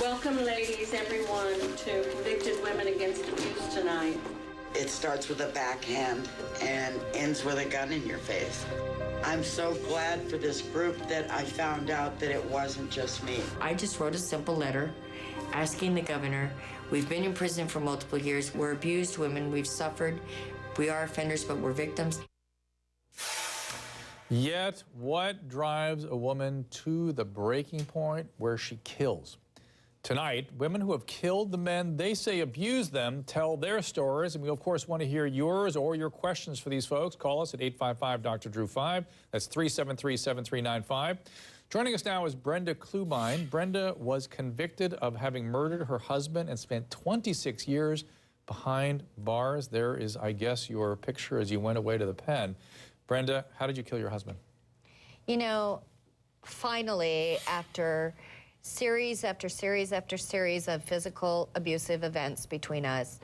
Welcome, ladies, everyone, to Convicted Women Against Abuse tonight. It starts with a backhand and ends with a gun in your face. I'm so glad for this group that I found out that it wasn't just me. I just wrote a simple letter asking the governor, we've been in prison for multiple years, we're abused women, we've suffered, we are offenders, but we're victims. Yet, what drives a woman to the breaking point where she kills? Tonight, women who have killed the men they say abused them tell their stories, and we, of course, want to hear yours or your questions for these folks. Call us at 855-DR-DREW-5. That's 373-7395. Joining us now is Brenda Klubine. Brenda was convicted of having murdered her husband and spent 26 years behind bars. There is, I guess, your picture as you went away to the pen. Brenda, how did you kill your husband? You know, finally, after series after series after series of physical abusive events between us,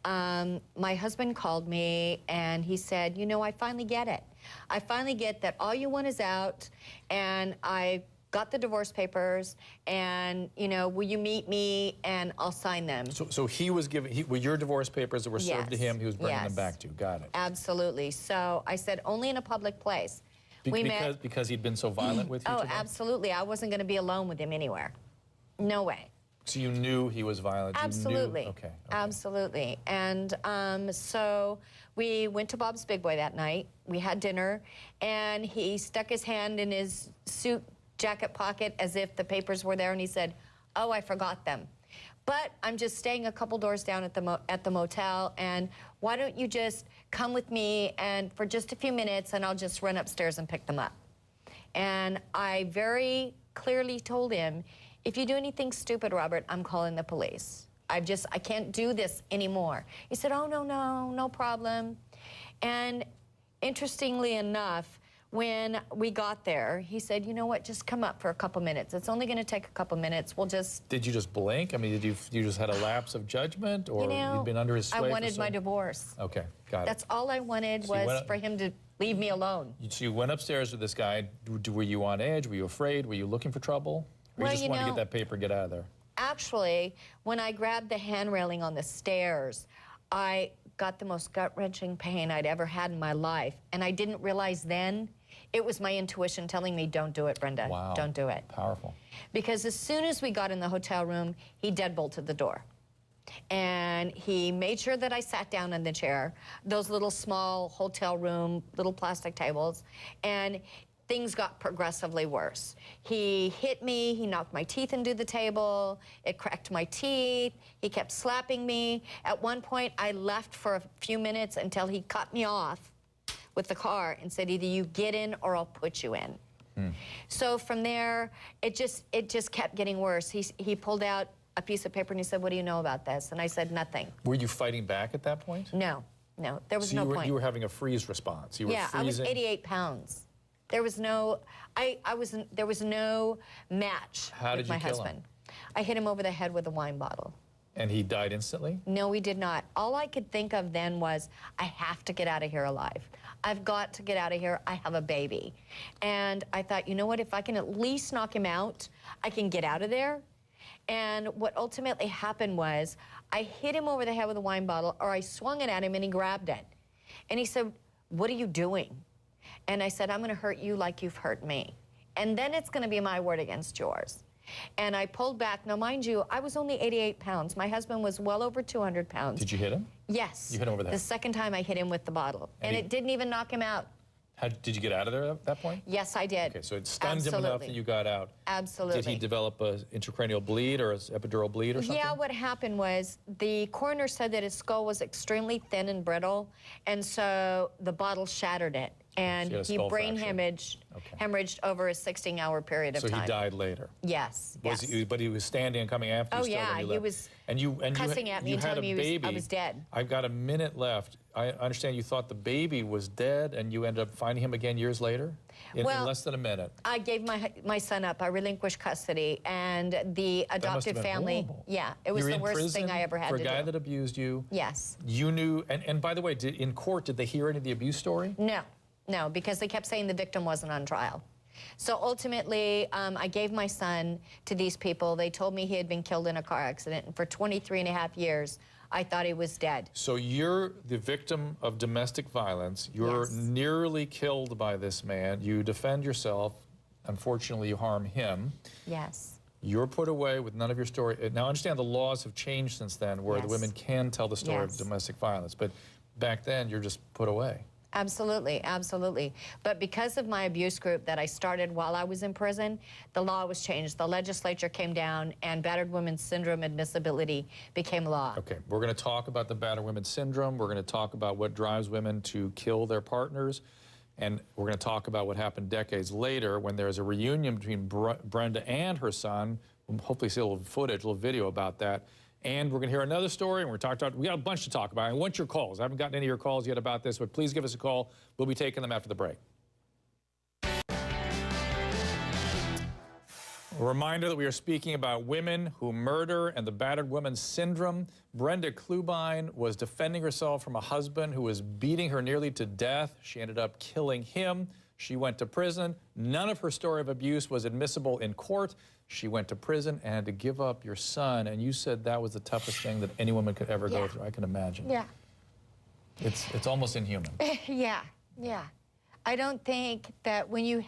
my husband called me and he said, you know, I finally get it. I finally get that all you want is out, and I got the divorce papers, and, you know, will you meet me and I'll sign them. So he was giving, your divorce papers that were served to him, he was bringing them back to you. Got it. Absolutely. So I said, only in a public place. Because he'd been so violent with you? Oh, absolutely. I wasn't going to be alone with him anywhere. No way. So you knew he was violent? Absolutely. You knew? Okay. Absolutely. And so we went to Bob's Big Boy that night. We had dinner, and he stuck his hand in his suit jacket pocket as if the papers were there, and he said, oh, I forgot them. But I'm just staying a couple doors down at the motel, and why don't you just come with me and for just a few minutes, and I'll just run upstairs and pick them up. And I very clearly told him, if you do anything stupid, Robert, I'm calling the police. I can't do this anymore. He said, oh, no problem. And interestingly enough, when we got there, he said, you know what, just come up for a couple minutes. It's only going to take a couple minutes. We'll just... Did you just blink? I mean, you just had a lapse of judgment, or you'd been under his sway? I wanted my divorce. Okay, got it. That's all I wanted, was for him to leave me alone. So you went upstairs with this guy. Were you on edge? Were you afraid? Were you looking for trouble? Or you just wanted to get that paper, get out of there? Actually, when I grabbed the hand railing on the stairs, I got the most gut-wrenching pain I'd ever had in my life. And I didn't realize then it was my intuition telling me, don't do it, Brenda. Wow. Don't do it. Powerful. Because as soon as we got in the hotel room, he deadbolted the door. And he made sure that I sat down in the chair, those little small hotel room, little plastic tables, and things got progressively worse. He hit me, he knocked my teeth into the table, it cracked my teeth, he kept slapping me. At one point, I left for a few minutes until he cut me off with the car and said, either you get in or I'll put you in. So from there, it just kept getting worse. He pulled out a piece of paper and he said, what do you know about this? And I said, nothing. Were you fighting back at that point? No, there was no point. You were having a freeze response. You were freezing. I was 88 pounds. There was no, there was no match with my husband. I hit him over the head with a wine bottle. And he died instantly? No, he did not. All I could think of then was, I have to get out of here alive. I've got to get out of here. I have a baby. And I thought, you know what, if I can at least knock him out, I can get out of there. And what ultimately happened was, I hit him over the head with a wine bottle, or I swung it at him and he grabbed it. And he said, what are you doing? And I said, I'm going to hurt you like you've hurt me. And then it's going to be my word against yours. And I pulled back. Now, mind you, I was only 88 pounds. My husband was well over 200 pounds. Did you hit him? Yes. You hit him over the head? The second time I hit him with the bottle. And it didn't even knock him out. Did you get out of there at that point? Yes, I did. Okay, so it stunned him enough that you got out. Absolutely. Did he develop an intracranial bleed or an epidural bleed or something? Yeah, what happened was the coroner said that his skull was extremely thin and brittle, and so the bottle shattered it. And he brain hemorrhaged over a 16-hour period of time. So he died later? Yes, But he was standing and coming after you still when you left. He was cussing at me and telling me I was dead. I've got a minute left. I understand you thought the baby was dead and you ended up finding him again years later? In less than a minute. I gave my son up. I relinquished custody, and the adopted family. Horrible. Yeah, it was the worst thing I ever had to do. For a guy that abused you? Yes. You knew, and by the way, in court, did they hear any of the abuse story? No, because they kept saying the victim wasn't on trial. So ultimately, I gave my son to these people. They told me he had been killed in a car accident. And for 23 and a half years, I thought he was dead. So you're the victim of domestic violence. You're Yes. nearly killed by this man. You defend yourself. Unfortunately, you harm him. Yes. You're put away with none of your story. Now, I understand the laws have changed since then where the Yes. women can tell the story Yes. of domestic violence. But back then, you're just put away. Absolutely, absolutely. But because of my abuse group that I started while I was in prison, the law was changed. The legislature came down and battered women's syndrome admissibility became law. Okay, we're going to talk about the battered women syndrome. We're going to talk about what drives women to kill their partners. And we're going to talk about what happened decades later when there's a reunion between Brenda and her son. We'll hopefully see a little footage, a little video about that. And we're going to hear another story, and we got a bunch to talk about. I want your calls. I haven't gotten any of your calls yet about this, but please give us a call. We'll be taking them after the break. A reminder that we are speaking about women who murder and the battered woman syndrome. Brenda Klubine was defending herself from a husband who was beating her nearly to death. She ended up killing him. She went to prison. None of her story of abuse was admissible in court. She went to prison and had to give up your son. And you said that was the toughest thing that any woman could ever go through. I can imagine. Yeah. It's almost inhuman. Yeah, yeah. I don't think that when you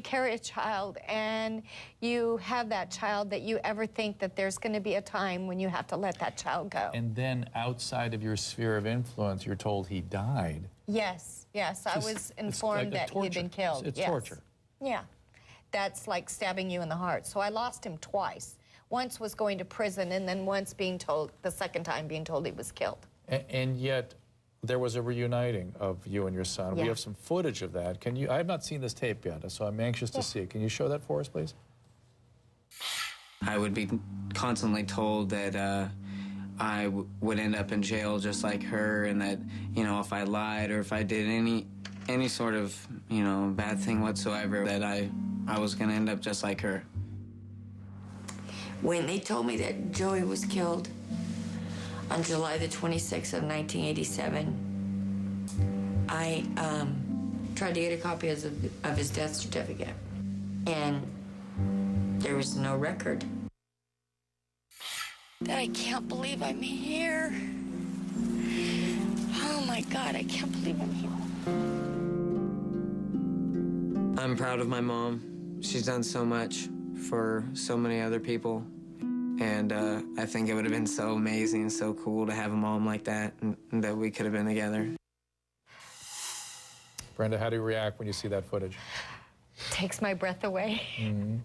carry a child and you have that child that you ever think that there's going to be a time when you have to let that child go. And then outside of your sphere of influence, you're told he died. Yes, yes. I was informed that he had been killed. It's yes. torture. Yeah. That's like stabbing you in the heart. So I lost him twice. Once was going to prison, and then once being told, the second time being told he was killed. And yet, there was a reuniting of you and your son. Yeah. We have some footage of that. Can you? I have not seen this tape yet, so I'm anxious to see it. Can you show that for us, please? I would be constantly told that I would end up in jail just like her, and that, you know, if I lied or if I did any sort of, you know, bad thing whatsoever, that I was going to end up just like her. When they told me that Joey was killed on July the 26th of 1987, I tried to get a copy of his death certificate, and there was no record. That I can't believe I'm here. Oh my God, I can't believe I'm here. I'm proud of my mom. She's done so much for so many other people. And I think it would have been so amazing, so cool to have a mom like that, and that we could have been together. Brenda, how do you react when you see that footage? Takes my breath away. Mm-hmm.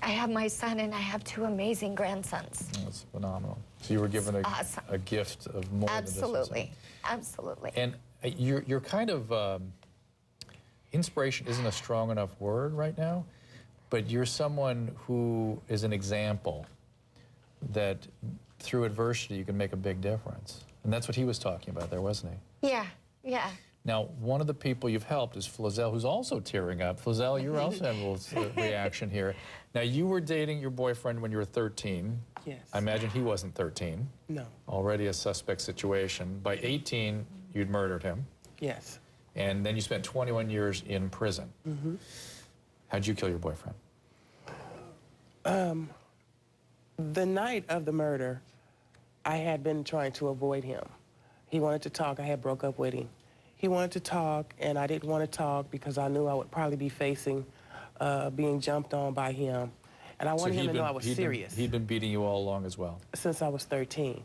I have my son, and I have two amazing grandsons. That's phenomenal. So you were given Awesome. a gift of more Absolutely, than absolutely. just and you're kind of, inspiration isn't a strong enough word right now, but you're someone who is an example that through adversity you can make a big difference. And that's what he was talking about there, wasn't he? Yeah, yeah. Now, one of the people you've helped is Flazelle, who's also tearing up. Flazelle, you're also having a little reaction here. Now, you were dating your boyfriend when you were 13. Yes. I imagine he wasn't 13. No. Already a suspect situation. By 18, you'd murdered him. Yes. And then you spent 21 years in prison. Mm-hmm. How'd you kill your boyfriend? The night of the murder, I had been trying to avoid him. He wanted to talk. I had broke up with him. He wanted to talk, and I didn't want to talk because I knew I would probably be facing being jumped on by him. And I wanted him to know I was serious. He'd been beating you all along as well. Since I was 13.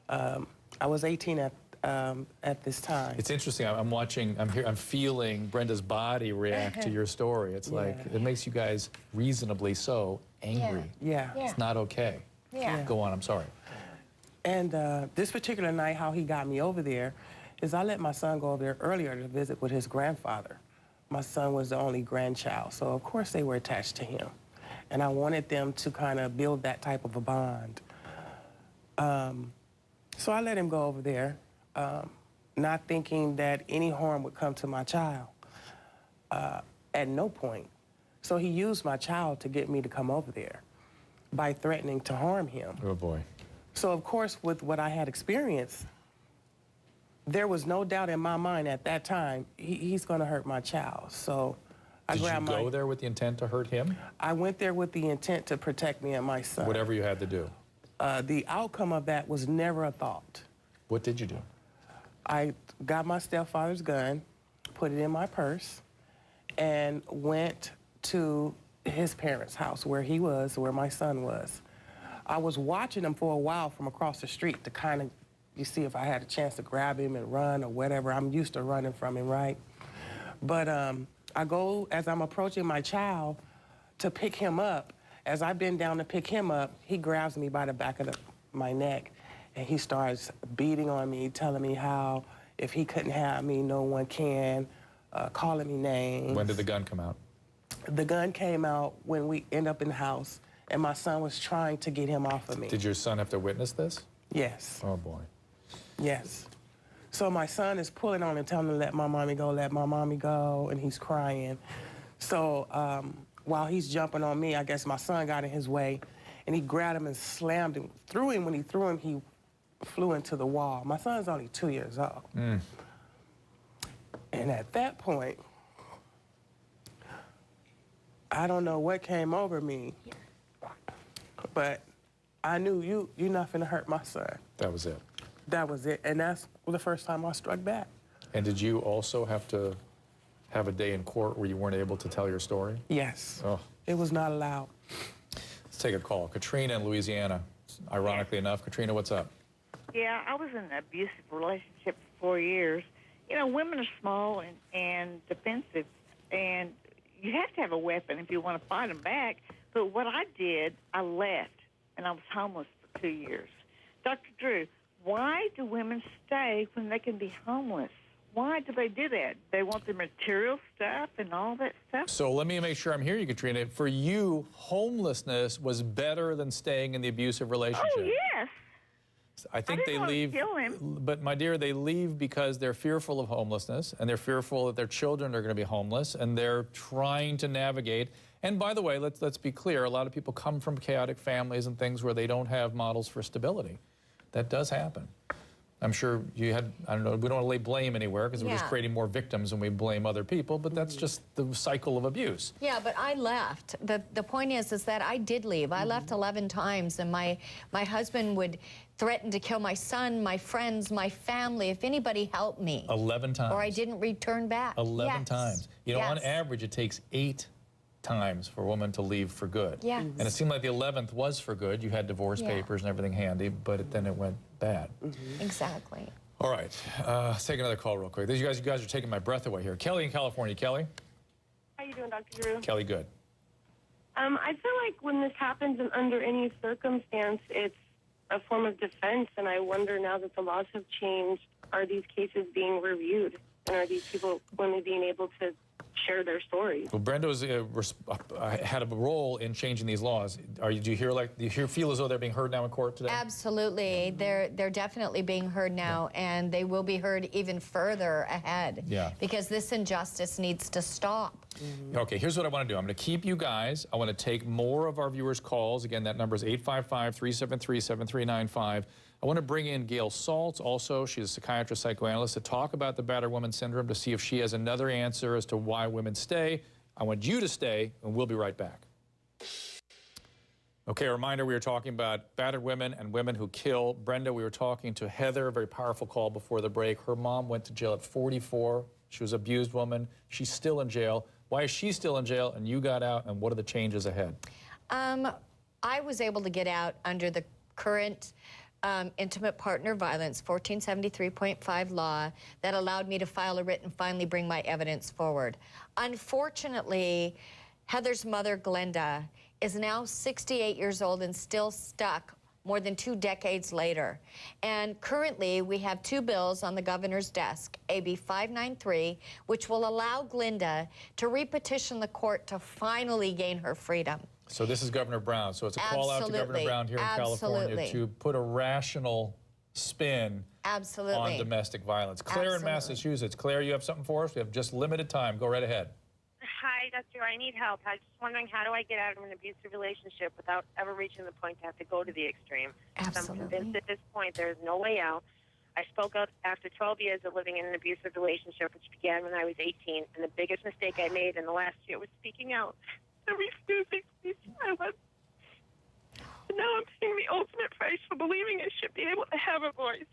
I was 18 at this time. It's interesting. I'm watching. I'm feeling Brenda's body react to your story. It's like it makes you guys reasonably so angry. Yeah. Yeah. It's not okay. Yeah. Go on. I'm sorry. And this particular night, how he got me over there is I let my son go over there earlier to visit with his grandfather. My son was the only grandchild, so of course they were attached to him. And I wanted them to kind of build that type of a bond. So I let him go over there, not thinking that any harm would come to my child, at no point. So he used my child to get me to come over there by threatening to harm him. Oh boy. So of course, with what I had experienced, there was no doubt in my mind at that time, he's gonna hurt my child. So Did you go there with the intent to hurt him? I went there with the intent to protect me and my son. Whatever you had to do. The outcome of that was never a thought. What did you do? I got my stepfather's gun, put it in my purse, and went to his parents' house where he was, where my son was. I was watching him for a while from across the street to kind of, you see if I had a chance to grab him and run or whatever. I'm used to running from him, right? But I go, as I'm approaching my child, to pick him up. As I bend down to pick him up, he grabs me by the back of my neck, and he starts beating on me, telling me how if he couldn't have me, no one can, calling me names. When did the gun come out? The gun came out when we end up in the house, and my son was trying to get him off of me. Did your son have to witness this? Yes. Oh, boy. Yes. So my son is pulling on him, telling him to let my mommy go, and he's crying. So while he's jumping on me, I guess my son got in his way, and he grabbed him and slammed him, threw him. When he threw him, he flew into the wall. My son's only 2 years old. And at that point, I don't know what came over me, but I knew you're not finna hurt my son. That was it. That was it, and that's the first time I struck back. And did you also have to have a day in court where you weren't able to tell your story? Yes. Oh. It was not allowed. Let's take a call. Katrina in Louisiana. Ironically enough. Katrina, what's up? Yeah, I was in an abusive relationship for 4 years. You know, women are small and defensive, and you have to have a weapon if you want to fight them back. But what I did, I left, and I was homeless for 2 years. Dr. Drew, why do women stay when they can be homeless? Why do they do that? They want the material stuff and all that stuff? So let me make sure I'm hearing you, Katrina. For you, homelessness was better than staying in the abusive relationship. Oh, yes. I think they leave, kill him. but my dear, they leave because they're fearful of homelessness, and they're fearful that their children are going to be homeless, and they're trying to navigate. And by the way, let's be clear, a lot of people come from chaotic families and things where they don't have models for stability. That does happen. I'm sure you had, I don't know, we don't want to lay blame anywhere because we're just creating more victims and we blame other people, but that's just the cycle of abuse. Yeah, but I left. The point is that I did leave. I left 11 times, and my husband would threaten to kill my son, my friends, my family, if anybody helped me. 11 times. Or I didn't return back. 11 Yes. times. You know, Yes. on average, it takes 8 times for a woman to leave for good. Yes. And it seemed like the 11th was for good. You had divorce papers and everything handy, but then it went bad. Exactly. All right, let's take another call real quick. You guys are taking my breath away here. Kelly in California. Kelly? How you doing, Dr. Drew? Kelly, good. I feel like when this happens and under any circumstance, it's a form of defense, and I wonder now that the laws have changed, are these cases being reviewed? And are these people, women, being able to share their stories? Well, Brenda was, had a role in changing these laws. Do you feel as though they're being heard now in court today? Absolutely. They're definitely being heard now, and they will be heard even further ahead. Yeah. Because this injustice needs to stop. Okay, here's what I want to do. I'm going to keep you guys. I want to take more of our viewers' calls. Again, that number is 855-373-7395. I want to bring in Gail Saltz also. She's a psychiatrist, psychoanalyst, to talk about the battered woman syndrome, to see if she has another answer as to why women stay. I want you to stay, and we'll be right back. Okay, a reminder, we were talking about battered women and women who kill. Brenda, we were talking to Heather, a very powerful call before the break. Her mom went to jail at 44. She was an abused woman. She's still in jail. Why is she still in jail and you got out, and what are the changes ahead? I was able to get out under the current intimate partner violence 1473.5 law that allowed me to file a writ and finally bring my evidence forward. Unfortunately, Heather's mother, Glenda, is now 68 years old and still stuck more than 2 decades later. And currently, we have 2 bills on the governor's desk, AB 593, which will allow Glenda to repetition the court to finally gain her freedom. So this is Governor Brown. So it's a call out to Governor Brown here in California to put a rational spin on domestic violence. Claire in Massachusetts. Claire, you have something for us? We have just limited time. Go right ahead. Hi, Dr. I need help. I was just wondering, how do I get out of an abusive relationship without ever reaching the point to have to go to the extreme? Absolutely. I'm convinced at this point there's no way out. I spoke out after 12 years of living in an abusive relationship, which began when I was 18. And the biggest mistake I made in the last year was speaking out and refusing to be silent. And now I'm paying the ultimate price for believing I should be able to have a voice.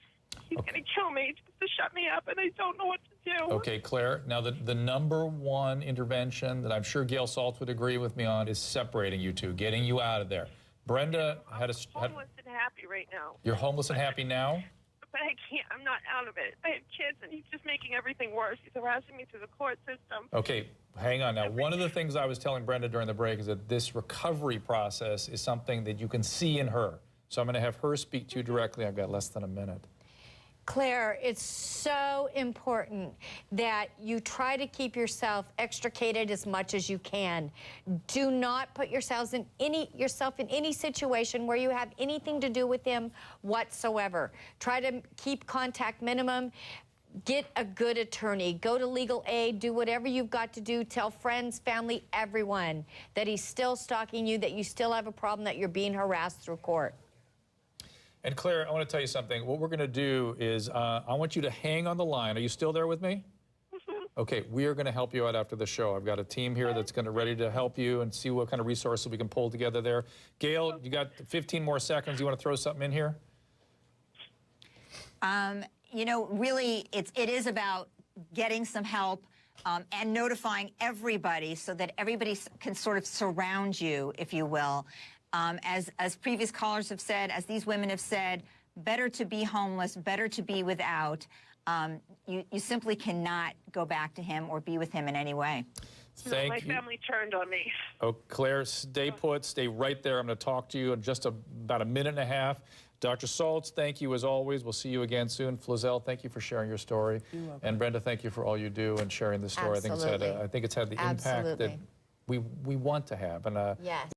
He's going to kill me just to shut me up, and I don't know what to do. Okay, Claire, now the number one intervention that I'm sure Gail Saltz would agree with me on is separating you two, getting you out of there. Brenda had a... Homeless and happy right now. You're homeless and happy now? But I can't. I'm not out of it. I have kids, and he's just making everything worse. He's harassing me through the court system. Okay, hang on now. One of the things I was telling Brenda during the break is that this recovery process is something that you can see in her. So I'm going to have her speak to you directly. I've got less than a minute. Claire, it's so important that you try to keep yourself extricated as much as you can. Do not put yourself in any situation where you have anything to do with him whatsoever. Try to keep contact minimum. Get a good attorney. Go to legal aid. Do whatever you've got to do. Tell friends, family, everyone that he's still stalking you, that you still have a problem, that you're being harassed through court. And Claire, I want to tell you something. What we're going to do is I want you to hang on the line. Are you still there with me? Okay, we are going to help you out after the show. I've got a team here that's going to ready to help you and see what kind of resources we can pull together there. Gail, you got 15 more seconds. You want to throw something in here? You know, really, it is about getting some help and notifying everybody so that everybody can sort of surround you, if you will. As previous callers have said, as these women have said, better to be homeless, better to be without. You simply cannot go back to him or be with him in any way. My family turned on me. Oh, Claire, stay put, stay right there. I'm going to talk to you in just about a minute and a half. Dr. Saltz, thank you as always. We'll see you again soon. Flazell, thank you for sharing your story. You're welcome. And Brenda, thank you for all you do and sharing the story. Absolutely. I think it's had the impact that we want to have. And Yes.